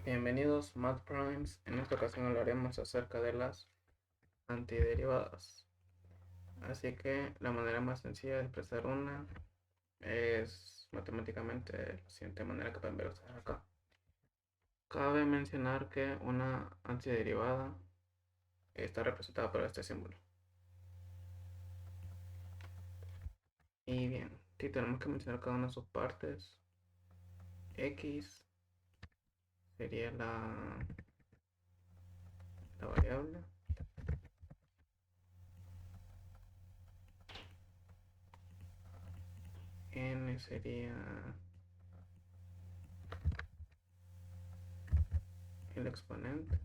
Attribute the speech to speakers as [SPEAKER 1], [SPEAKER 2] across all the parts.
[SPEAKER 1] Bienvenidos Math Primes. En esta ocasión hablaremos acerca de las antiderivadas. Así que la manera más sencilla de expresar una es matemáticamente de la siguiente manera que pueden ver ustedes acá. Cabe mencionar que una antiderivada está representada por este símbolo. Y bien, si tenemos que mencionar cada una de sus partes, x sería la variable. N sería el exponente.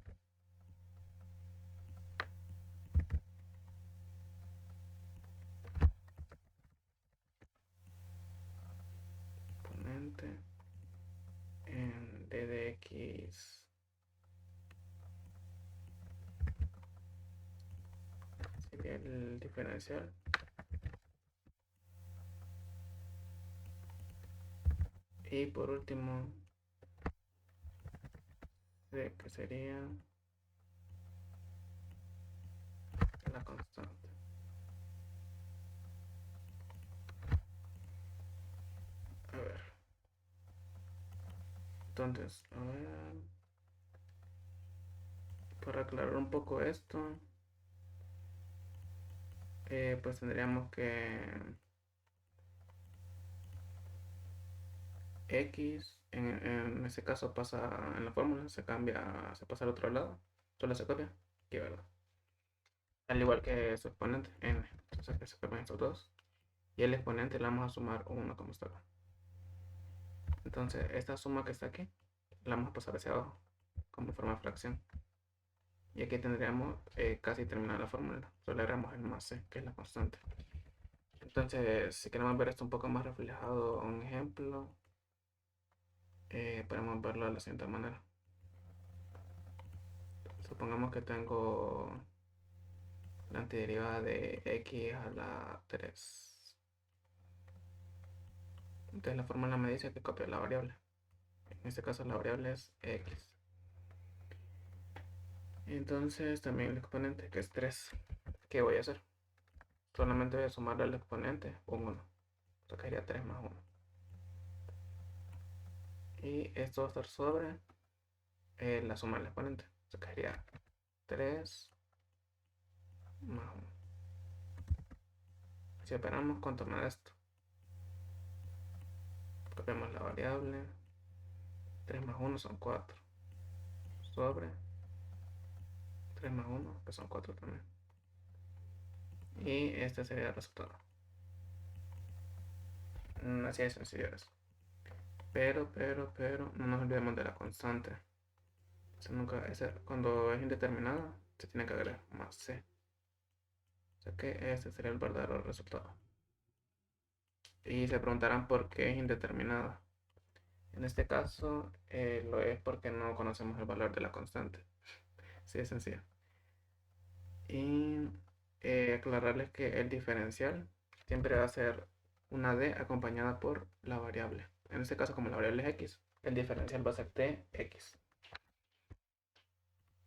[SPEAKER 1] En d de x sería el diferencial. Y por último, C, que sería la constante. A ver. Entonces, a ver. Para aclarar un poco esto, pues tendríamos que x, en ese caso pasa en la fórmula, se cambia, se pasa al otro lado, solo se copia, que verdad. Al igual que su exponente, n. Entonces que se copian estos dos. Y el exponente le vamos a sumar 1 como está acá. Entonces esta suma que está aquí, la vamos a pasar hacia abajo, como forma de fracción. Y aquí tendríamos casi terminada la fórmula. Solo agregamos el más c, que es la constante. Entonces, si queremos ver esto un poco más reflejado en un ejemplo, podemos verlo de la siguiente manera. Supongamos que tengo la antiderivada de x a la 3. Entonces la fórmula me dice que copie la variable. En este caso la variable es x. Entonces también el exponente, que es 3. ¿Qué voy a hacer? Solamente voy a sumarle al exponente un 1. Sacaría 3 más 1. Y esto va a estar sobre la suma del exponente. Sacaría 3 más 1. Si operamos, ¿cuánto me da esto? Copiamos la variable. 3 más 1 son 4. Sobre 3 más 1, que son 4 también. Y este sería el resultado. Así de sencillo es. Pero, no nos olvidemos de la constante. Cuando es indeterminada, se tiene que agregar más c. O sea que este sería el verdadero resultado. Y se preguntarán por qué es indeterminada. En este caso, lo es porque no conocemos el valor de la constante. Sí, es sencillo. Y aclararles que el diferencial siempre va a ser una d acompañada por la variable. En este caso, como la variable es x, el diferencial va a ser dx.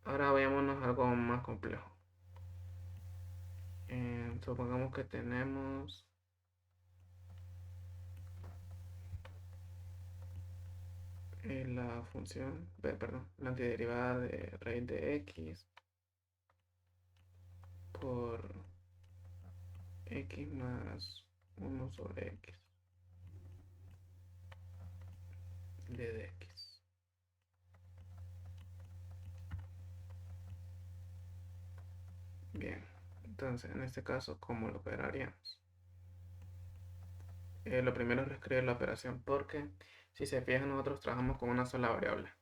[SPEAKER 1] Ahora vayámonos a algo más complejo. Supongamos que tenemos la función, perdón, la antiderivada de raíz de x por x más 1 sobre x de dx. Bien, entonces en este caso, ¿cómo lo operaríamos? Lo primero es reescribir la operación porque si se fijan nosotros trabajamos con una sola variable.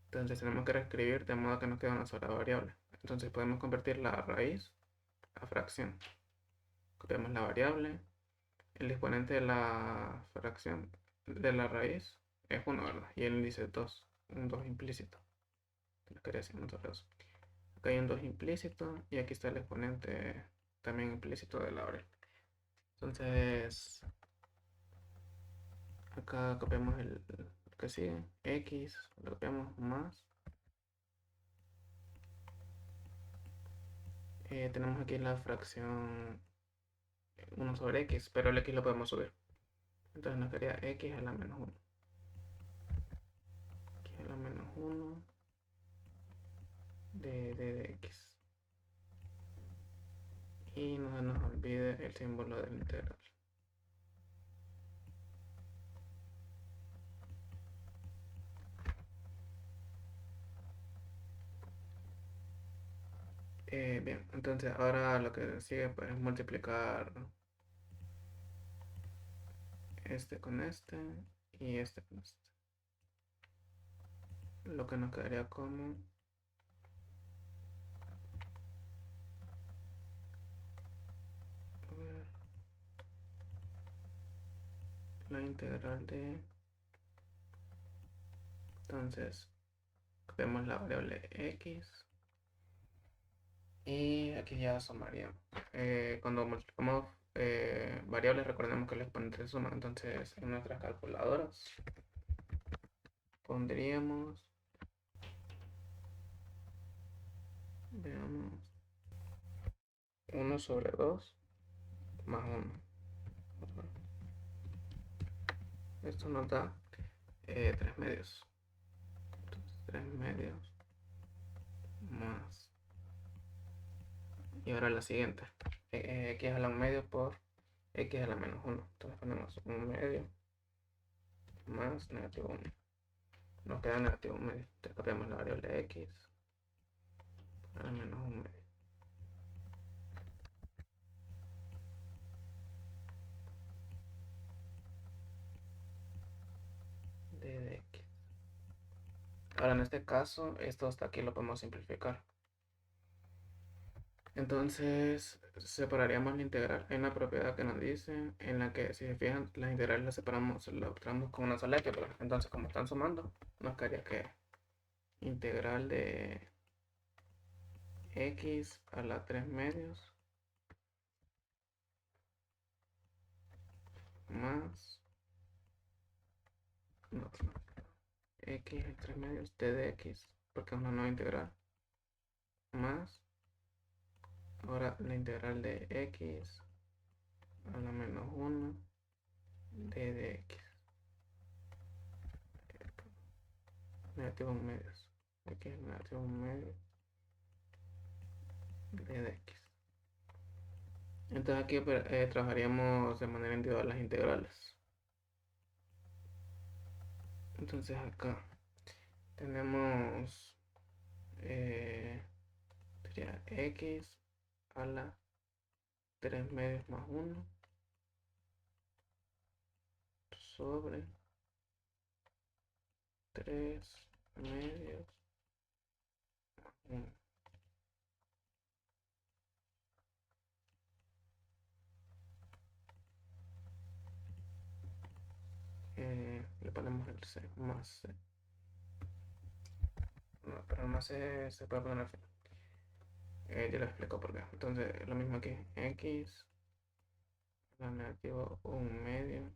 [SPEAKER 1] Entonces tenemos que reescribir de modo que nos quede una sola variable. Entonces podemos convertir la raíz a fracción. Copiamos la variable. El exponente de la fracción de la raíz es 1, ¿verdad? Y el índice es 2, un 2 implícito. Lo quería decir nosotros. Acá hay un 2 implícito y aquí está el exponente también implícito de la variable. Entonces, acá copiamos el que sigue, x, lo copiamos más. Tenemos aquí la fracción 1 sobre x, pero el x lo podemos subir. Entonces nos quedaría x a la menos 1. X a la menos 1 de x. Y no se nos olvide el símbolo del integral. Bien, entonces ahora lo que sigue pues, es multiplicar este con este y este con este. Lo que nos quedaría como a ver, la integral de... Entonces, vemos la variable x y aquí ya sumaríamos. Cuando multiplicamos variables, recordemos que el exponente se suma. Entonces, en nuestras calculadoras pondríamos, veamos, 1 sobre 2 más 1. Esto nos da 3 medios. Entonces, 3 medios más. Y ahora la siguiente. X a la 1 medio por x a la menos 1. Entonces ponemos 1 medio más negativo 1. Nos queda negativo 1 medio. Entonces cambiamos la variable x a la menos 1 medio. De x. Ahora en este caso, esto hasta aquí lo podemos simplificar. Entonces separaríamos la integral. Hay una propiedad que nos dice en la que, si se fijan, las integrales las separamos, las obtenemos con una sola álgebra. Entonces, como están sumando, nos quedaría que integral de x a la 3 medios más no, x a 3 medios t de x, porque es una nueva integral, más ahora la integral de x a la menos 1 de x, negativo 1 medios, x negativo 1 medio de x. Entonces aquí trabajaríamos de manera individual las integrales. Entonces acá tenemos sería x a la 3 medios más 1 sobre 3 medios más 1. Le ponemos el c más c. No, pero el más c se puede poner al final. Ya lo explico por qué. Entonces, lo mismo aquí. X a la negativo 1 medio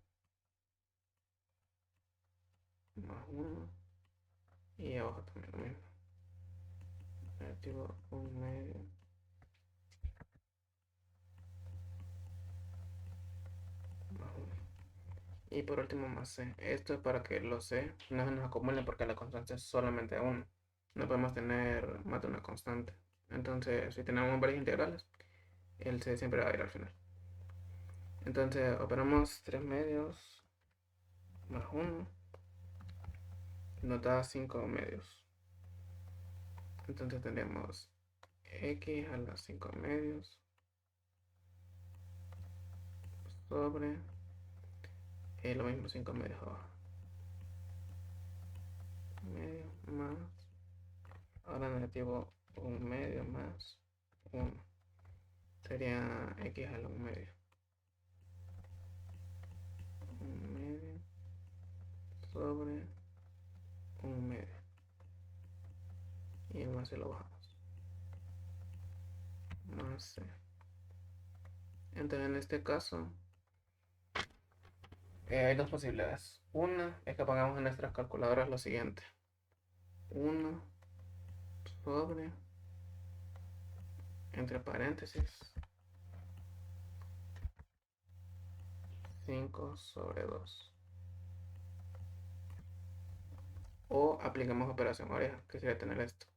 [SPEAKER 1] más 1. Y abajo también lo mismo. Negativo 1 medio más 1. Y por último más c. Esto es para que los c no se nos acumulen porque la constante es solamente 1. No podemos tener más de una constante. Entonces, si tenemos varias integrales, el c siempre va a ir al final. Entonces, operamos 3 medios más 1. Nos da 5 medios. Entonces tendríamos x a las 5 medios sobre lo mismo 5 medios abajo. Medio más. Ahora negativo 1 medio más 1. Sería x a la 1 medio. 1 medio sobre 1 medio. Y el más se lo bajamos. Más c. Entonces en este caso Hay dos posibilidades. Una es que pongamos en nuestras calculadoras lo siguiente. 1 sobre, entre paréntesis, 5/2. O aplicamos operación oreja, que sería tener esto.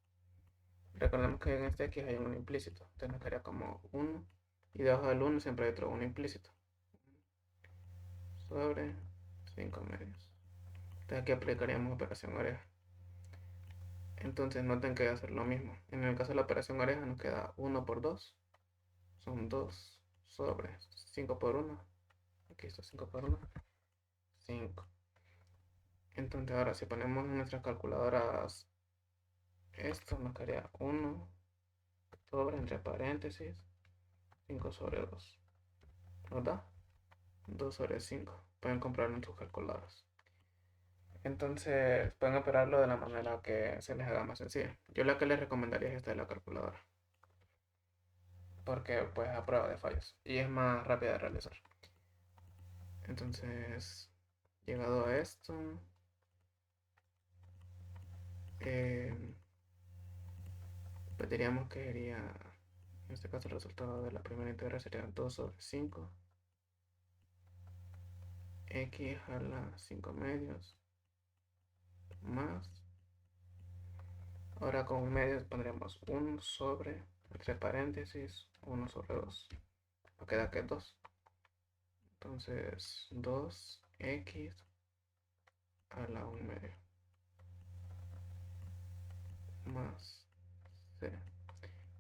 [SPEAKER 1] Recordemos que en este X hay un implícito. Entonces nos quedaría como 1. Y debajo del 1 siempre hay otro 1 implícito. Sobre 5/2. Entonces aquí aplicaríamos operación oreja. Entonces noten que voy a hacer lo mismo. En el caso de la operación oreja nos queda 1 por 2. Son 2 sobre 5 por 1. Aquí está 5 por 1. 5. Entonces ahora si ponemos en nuestras calculadoras esto, nos quedaría 1 sobre, entre paréntesis, 5/2. ¿Verdad? 2/5. Pueden comprarlo en sus calculadoras. Entonces pueden operarlo de la manera que se les haga más sencilla. Yo la que les recomendaría es esta de la calculadora. Porque pues a prueba de fallos. Y es más rápida de realizar. Entonces, llegado a esto, eh, pues diríamos que sería, en este caso el resultado de la primera integral sería 2/5. X a la 5/2 más. Ahora con medios pondremos 1 sobre, entre paréntesis, 1/2. Nos queda que 2. Entonces 2x a la 1/2 más c.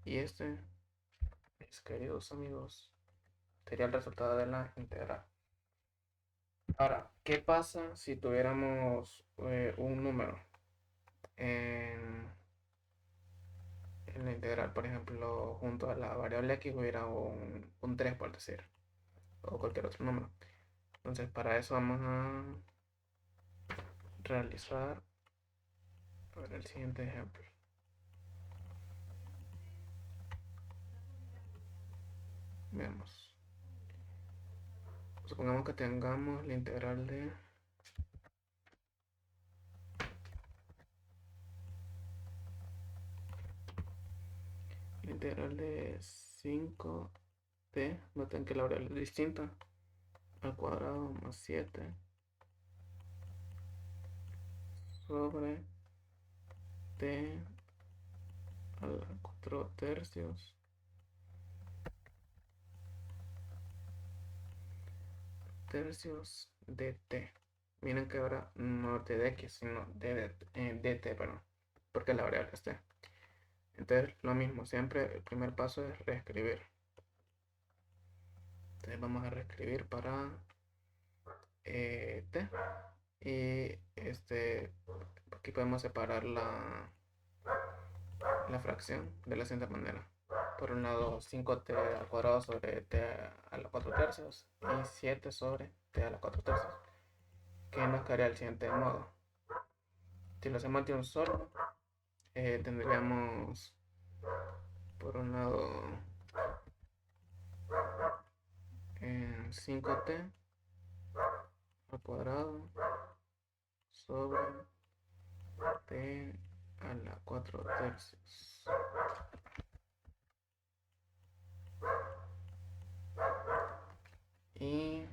[SPEAKER 1] Y este, mis queridos amigos, sería el resultado de la integral. Ahora, ¿qué pasa si tuviéramos un número en la integral? Por ejemplo, junto a la variable x hubiera un 3, por decir, o cualquier otro número. Entonces, para eso vamos a realizar el siguiente ejemplo. Veamos. Supongamos que tengamos la integral de la integral de 5t, noten que la variable es distinta, al cuadrado más 7 sobre t a la 4/3 de t. Miren que ahora no de x, sino de t, perdón, porque la variable es t. Entonces, lo mismo, siempre el primer paso es reescribir. Entonces, vamos a reescribir para t. Y aquí podemos separar la fracción de la siguiente manera. Por un lado, 5t al cuadrado sobre t a la 4/3 y 7 sobre t a la 4/3, que nos quedaría el siguiente modo. Si lo hacemos de un solo, tendríamos por un lado 5t al cuadrado sobre t a la 4/3. Y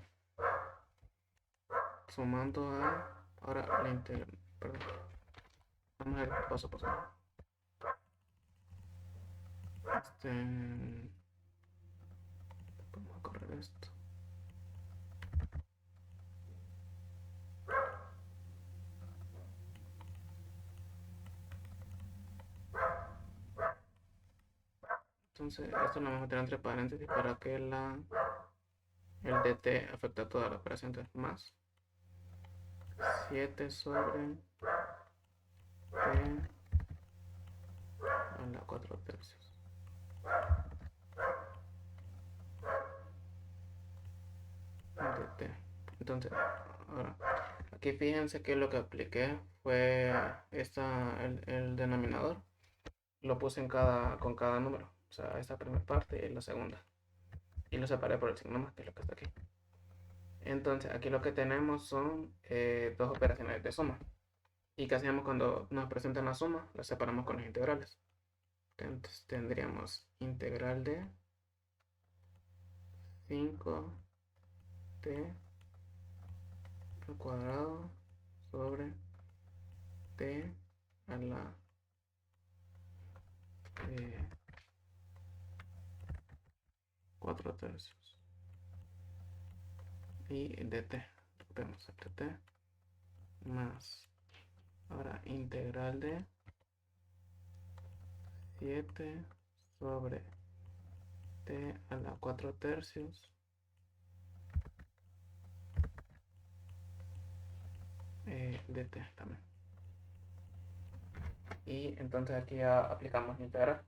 [SPEAKER 1] sumando a ahora la integral, perdón, vamos a ver paso a paso. Vamos a correr esto. Entonces esto lo vamos a tener entre paréntesis para que el dt afecte a toda la operación. Entonces más 7 sobre t a la 4/3 dt. Entonces, ahora, aquí fíjense que lo que apliqué fue el denominador. Lo puse con cada número. O sea, esta primera parte y la segunda. Y lo separé por el signo más, que es lo que está aquí. Entonces, aquí lo que tenemos son dos operaciones de suma. ¿Y qué hacemos cuando nos presentan la suma? La separamos con las integrales. Entonces tendríamos integral de 5t al cuadrado sobre t a la 4 tercios. Y dt, vemos este t más, ahora integral de 7 sobre t a la 4 tercios dt también. Y entonces aquí ya aplicamos integral,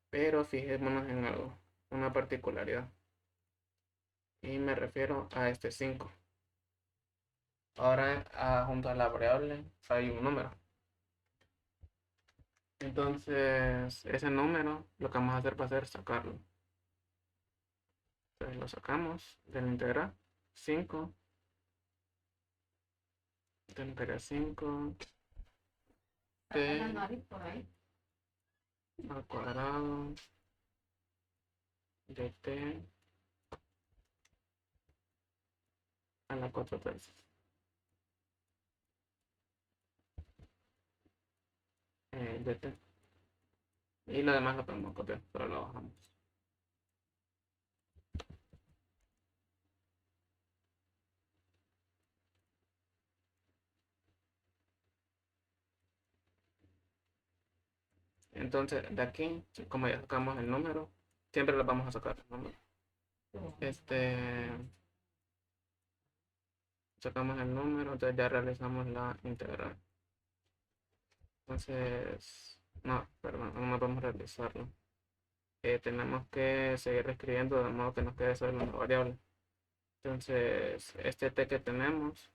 [SPEAKER 1] pero fijémonos en algo, una particularidad, y me refiero a este 5. Ahora junto a la variable hay un número. Entonces ese número lo que vamos a hacer va a ser sacarlo. Entonces lo sacamos de la integral 5 de la integral 5 t al cuadrado de t a la 4 tercios de t. Y lo demás lo podemos copiar, pero lo bajamos. Entonces de aquí, como ya sacamos el número, siempre lo vamos a sacar el número. Sacamos el número, entonces ya realizamos la integral. Entonces, no, perdón, no podemos realizarlo. Tenemos que seguir escribiendo de modo que nos quede solo una variable. Entonces, este t que tenemos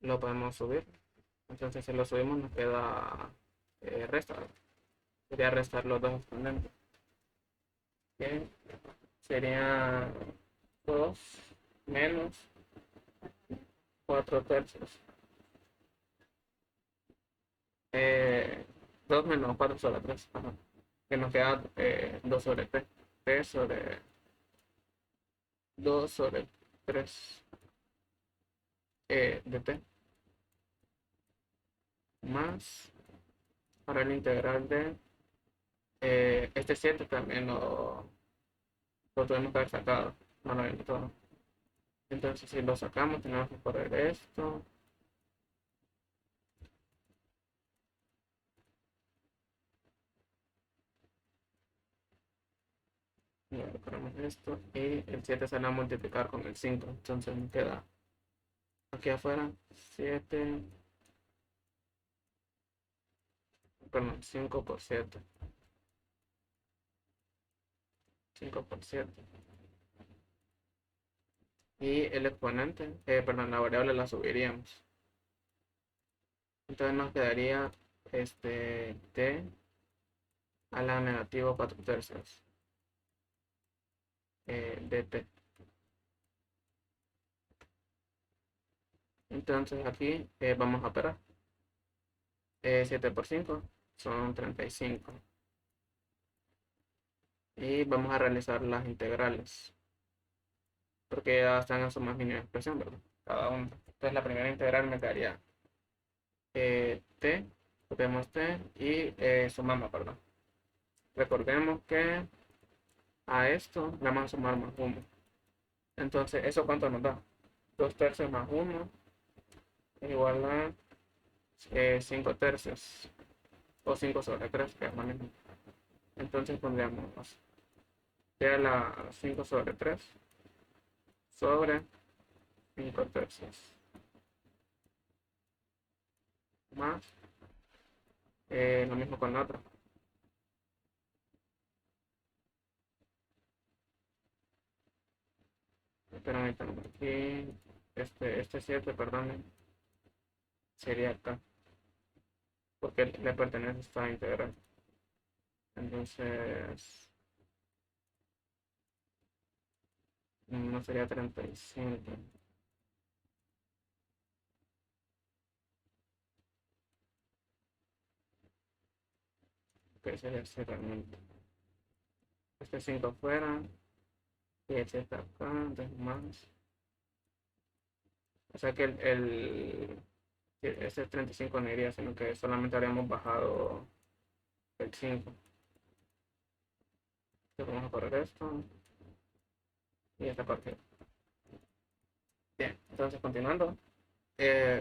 [SPEAKER 1] lo podemos subir. Entonces, si lo subimos, nos queda restar. Sería restar los dos exponentes. Que sería 2 menos 4 tercios. 2 menos 4 sobre 3. Ajá. Que nos queda 2 sobre t. T sobre 2 sobre 3 de t. Más, para el integral de este 7 también lo tuvimos que haber sacado. No lo vimos todo. Entonces, si lo sacamos, tenemos que correr esto. Y ahora corremos esto. Y el 7 se va a multiplicar con el 5. Entonces me queda aquí afuera 7. Perdón, 5 por 7. 5 por 7. Y el exponente, perdón, la variable la subiríamos. Entonces nos quedaría t a la negativo 4 tercios dt. Entonces aquí vamos a operar. 7 por 5 son 35. Y vamos a realizar las integrales. Porque ya están en su más mínima expresión, ¿verdad? Cada uno. Entonces la primera integral me daría t, copiamos t y sumamos, perdón. Recordemos que a esto le vamos a sumar más 1. Entonces, ¿eso cuánto nos da? 2 tercios más 1 igual a 5 tercios. O 5 sobre 3, que es lo mismo. Entonces pondríamos t a la 5 sobre 3 sobre 5 tercios más lo mismo con la otra. Permítanme aquí, este 7, perdón, sería acá, porque le pertenece a esta integral. Entonces, no sería 35. que sería así realmente. Este 5 afuera y este está acá, entonces más. O sea que este 35 no iría, sino que solamente habríamos bajado el 5. Entonces vamos a correr esto y esta parte. Bien, entonces continuando.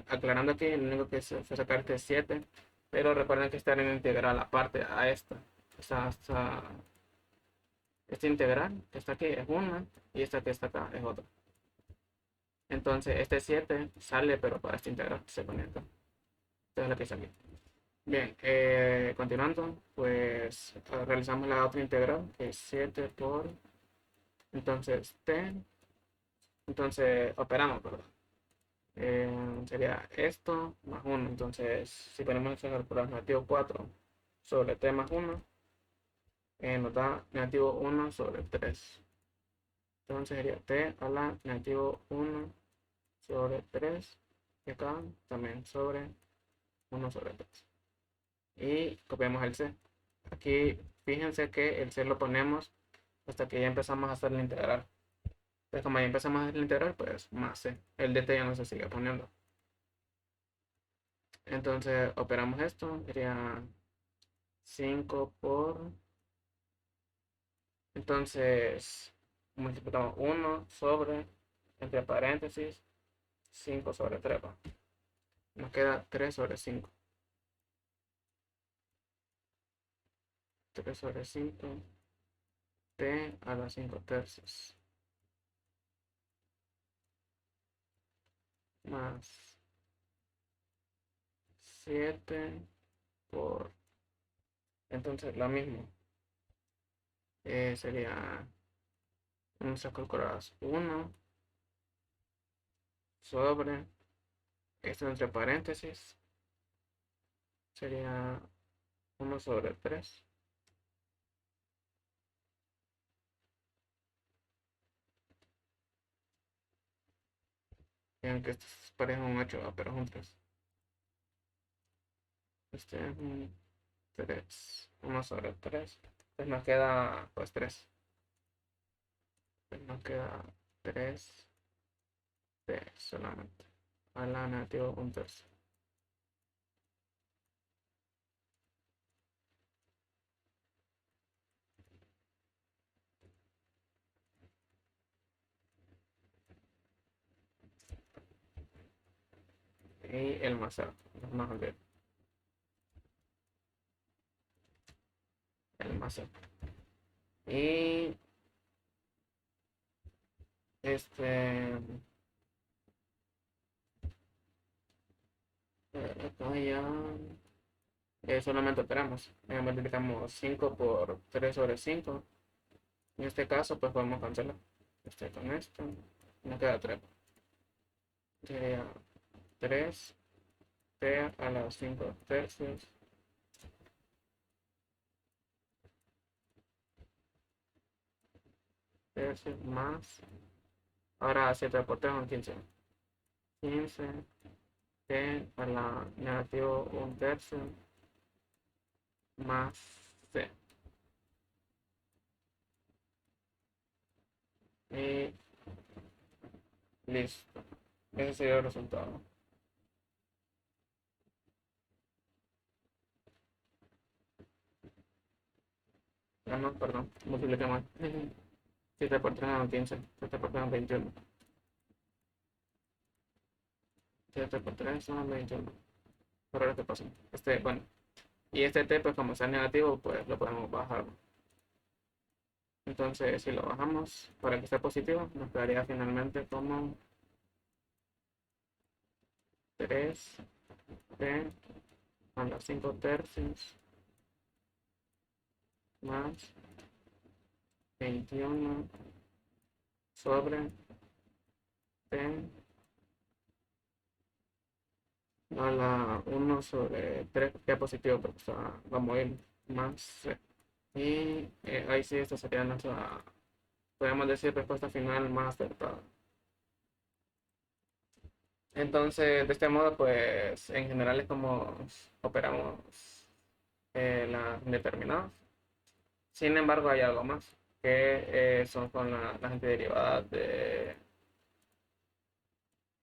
[SPEAKER 1] Aclarando aquí, lo único que se fue sacar este 7, pero recuerden que esta era integral aparte a esta. Esta integral que está aquí es una y esta que está acá es otra. Entonces este 7 sale, pero para esta integral se pone acá. Esta es la que sale. Bien, continuando, pues realizamos la otra integral, que es 7 por, entonces t, entonces operamos, ¿verdad? Sería esto más 1, entonces si ponemos eso a calcular negativo 4 sobre t más 1, nos da negativo 1 sobre 3. Entonces sería t a la negativo 1 sobre 3, y acá también sobre 1 sobre 3. Y copiamos el c. Aquí fíjense que el c lo ponemos hasta que ya empezamos a hacer la integral. Entonces como ya empezamos a hacer la integral, pues más c. El dt ya no se sigue poniendo. Entonces operamos esto, sería 5 por, entonces multiplicamos 1 sobre, entre paréntesis, 5 sobre 3. Nos queda 3 sobre 5. 3 sobre 5, t a la 5 tercios, más 7 por, entonces lo mismo, sería, vamos a calcular 1 sobre, esto entre paréntesis, sería 1 sobre 3. Vean que estos parecen un 8, pero es un 3. Este es un 3, 1 sobre 3. Pues nos queda pues 3. Pues nos queda 3 t solamente. A la negativo un tercio. Y el más cero. Vamos a ver. El más cero. Y este. Acá ya. Solamente operamos. Multiplicamos 5 por 3 sobre 5. En este caso, pues podemos cancelar. Este con esto. Nos queda 3. Sería 3 t a la 5 tercios más. Ahora 7 por 3 son 15. 15 t a la negativo un tercio más c. Y listo. Ese sería el resultado. Ah, no, perdón. Multipliquemos. 7 por 3 son 15. 7 por 3 son 21. 7 por 3 son 21. Pero ahora qué pasa. Bueno. Y este t, pues como sea negativo, pues lo podemos bajar. Entonces, si lo bajamos para que sea positivo, nos quedaría finalmente como 3 t a la 5 tercios más 21 sobre t a la 1 sobre 3, que es positivo porque vamos a ir más c. Y ahí sí, esta sería nuestra, podemos decir, respuesta final más acertada. Entonces, de este modo, pues en general es como operamos las indeterminadas. Sin embargo, hay algo más, que son con las antiderivadas de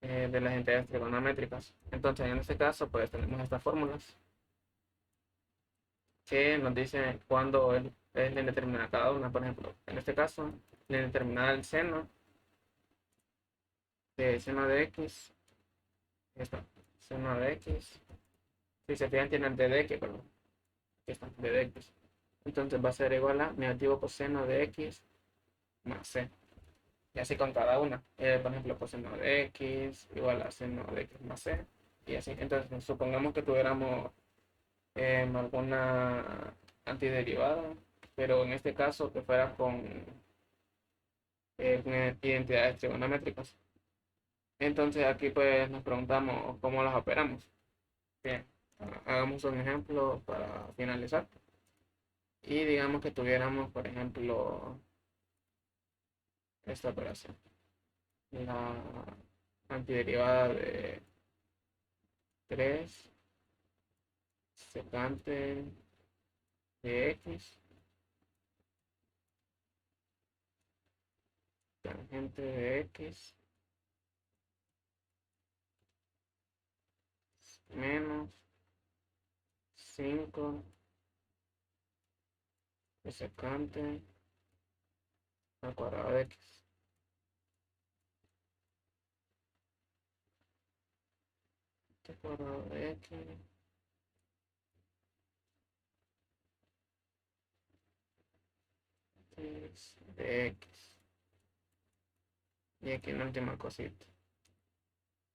[SPEAKER 1] las entidades trigonométricas. Entonces, en este caso, pues tenemos estas fórmulas que nos dicen cuándo es la indeterminada cada una. Por ejemplo, en este caso, la indeterminada del seno de seno de x, esta, seno de x, si se fijan tiene el d de x, perdón, aquí está, d de x. Entonces va a ser igual a negativo coseno de x más c. Y así con cada una. Por ejemplo, coseno de x igual a seno de x más c. Y así. Entonces, supongamos que tuviéramos alguna antiderivada, pero en este caso que fuera con identidades trigonométricas. Entonces aquí pues nos preguntamos cómo las operamos. Bien, hagamos un ejemplo para finalizar. Y digamos que tuviéramos, por ejemplo, esta operación. La antiderivada de 3 secante de x tangente de x menos 5 de secante al cuadrado de x. Al cuadrado de x de x. Y aquí la última cosita.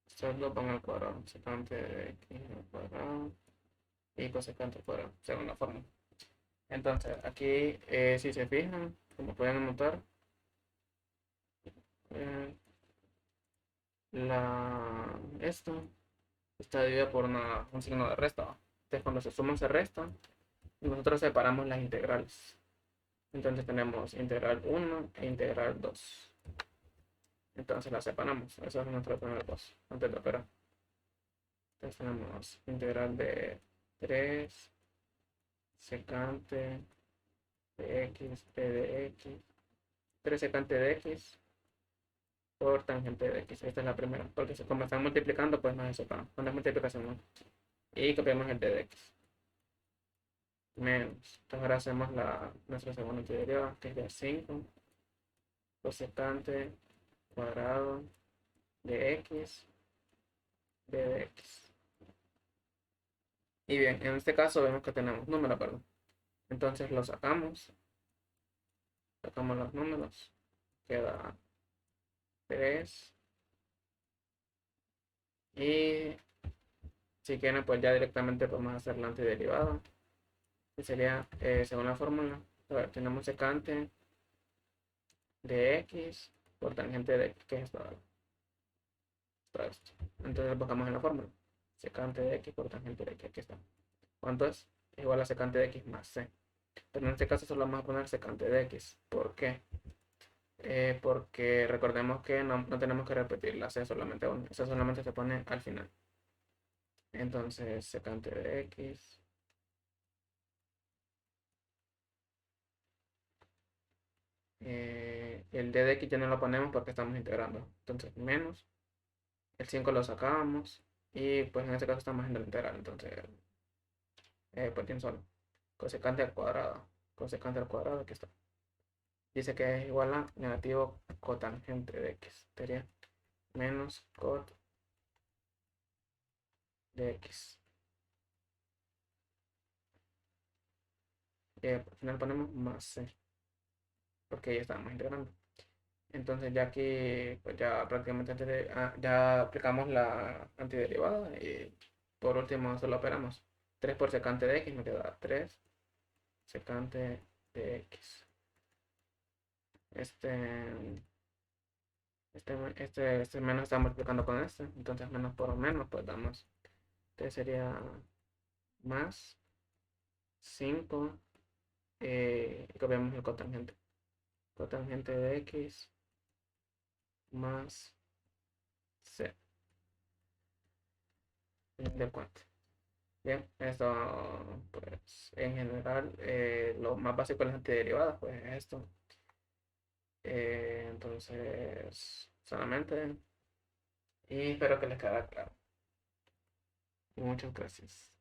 [SPEAKER 1] Solo pongo al cuadrado. Secante de x al cuadrado y cosecante al cuadrado, según la forma. Entonces, aquí, si se fijan, como pueden notar, eh, esto está dividida por un signo de resta. Entonces, cuando se suman, se restan. Nosotros separamos las integrales. Entonces, tenemos integral 1 e integral 2. Entonces, las separamos. Eso es nuestro primer paso, antes de operar. Entonces, tenemos integral de 3 secante de x, p de x, 3 secante de x por tangente de x. Esta es la primera, porque como están multiplicando, pues nos separamos. Cuando es multiplicación, no. Y copiamos el d de x. Menos. Entonces ahora hacemos nuestra segunda antiderivada, que es de 5 cosecante cuadrado de x, d de x. Y bien, en este caso vemos que tenemos números, perdón. Entonces lo sacamos los números, queda 3. Y si quieren, pues ya directamente podemos hacer la antiderivada, que sería, según la fórmula, a ver, tenemos secante de x por tangente de x, que es esto. Entonces buscamos en la fórmula, secante de x por tangente de x, aquí está. ¿Cuánto es? Igual a secante de x más c. Pero en este caso solo vamos a poner secante de x. ¿Por qué? Porque recordemos que no tenemos que repetir la c solamente una. Esa solamente se pone al final. Entonces, secante de x el d de x ya no lo ponemos porque estamos integrando. Entonces, menos. El 5 lo sacábamos. Y pues en este caso estamos en la integral. Entonces, pues tiene solo. Cosecante al cuadrado. Cosecante al cuadrado, aquí está. Dice que es igual a negativo cotangente de x. Sería menos cot de x. Y al final ponemos más c. Porque ya estamos integrando. Entonces ya aquí pues ya prácticamente ya aplicamos la antiderivada y por último solo operamos 3 por secante de x, me queda 3 secante de x. Este menos está multiplicando con este, entonces menos por menos pues damos, entonces sería más 5 y copiamos el cotangente de x más c del cuate. Bien, esto, pues, en general, lo más básico de las antiderivadas, pues, es esto. Entonces, solamente, y espero que les quede claro. Muchas gracias.